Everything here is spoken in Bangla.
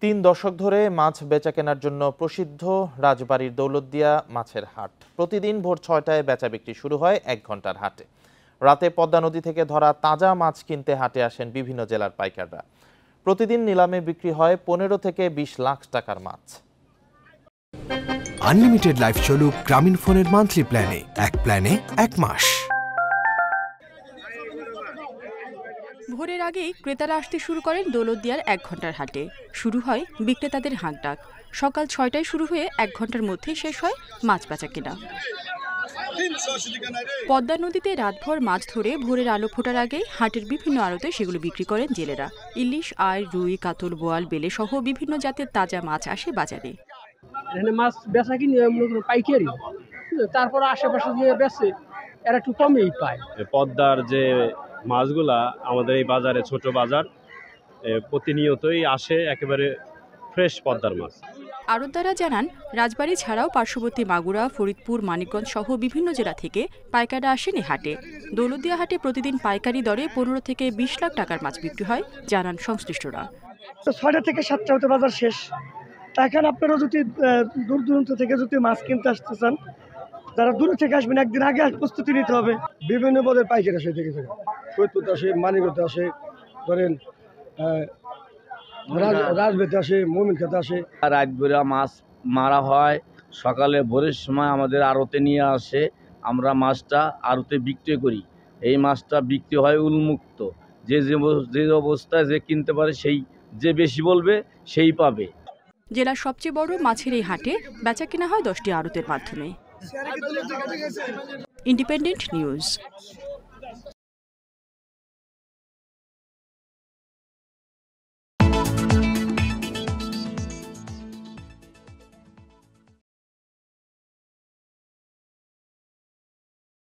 3 দশক ধরে মাছ বেচাকেনার জন্য প্রসিদ্ধ রাজবাড়ির দৌলতদিয়া মাছের হাট। প্রতিদিন ভোর 6টায় বেচা বিক্রি শুরু হয় 1 ঘন্টার হাটে। রাতে পদ্মা নদী থেকে ধরা তাজা মাছ কিনতে হাটে আসেন বিভিন্ন জেলার পাইকাররা। প্রতিদিন নিলামে বিক্রি হয় 15 থেকে 20 লাখ টাকার মাছ। আনলিমিটেড লাইফ চলুক গ্রামীণ ফোনের মান্থলি প্ল্যানে, এক প্ল্যানে 1 মাস। ভোরের আগেই ক্রেতারা আসতে শুরু করেন দৌলতদিয়ার 1 ঘন্টার হাটে। শুরু হয় বিক্রেতাদের হাঁকডাক। সকাল 6টায় শুরু হয়ে 1 ঘন্টার মধ্যেই শেষ হয় মাছ বেচা কেনা। পদ্মা নদীতে রাতভর মাছ ধরে ভোরের আলো ফোটার আগেই হাটের বিভিন্ন আড়তে সেগুলো বিক্রি করেন জেলেরা। ইলিশ, আয়, রুই, কাতল, বোয়াল, বেলে সহ বিভিন্ন জাতের তাজা মাছ আসে বাজারে। এখানে মাছ বেচা কিনে পাইকারি, তারপর আশেপাশে যে বেচে এরা একটু কমেই পায়। পদ্মার যে মাছগুলা আমাদের এই বাজারে, ছোট বাজার, প্রতিনিয়তই আসে একেবারে ফ্রেশ পদ্মার মাছ। আড়তদাররা জানান, রাজবাড়ী ছাড়াও পার্শ্ববর্তী মাগুরা, ফরিদপুর, মানিকগঞ্জ সহ বিভিন্ন জেলা থেকে পাইকাররা আসেন এই হাটে। দৌলতদিয়া হাটে প্রতিদিন পাইকারি দরে 15 থেকে 20 লাখ টাকার মাছ বিক্রি হয়, জানান সংশ্লিষ্টরা। 6টা থেকে 7টা হতে বাজার শেষ। এখন আপনারা যদি দূর দূরান্ত থেকে যদি মাছ কিনতে আসতে চান, যারা দূর থেকে আসবেন একদিন আগে প্রস্তুতি নিতে হবে। বিভিন্ন পদের পাইকারি আসে থেকে ফরিদপুর আসে, মানিকগঞ্জ আসে, ধরেন রাজবেতে আসে, মোমিনখাতে আসে। রাত ভোরে মাছ মারা হয়, সকালে ভোরের সময় আমাদের আড়তে নিয়ে আসে, আমরা মাছটা আড়তে বিক্রি করি। এই মাছটা বিক্রি হয় উন্মুক্ত, যে অবস্থায় যে কিনতে পারে সেই, যে বেশি বলবে সেই পাবে। জেলার সবচেয়ে বড় মাছের এই হাটে বেচা কেনা হয় 10টি আড়তের মাধ্যমে। Independent news.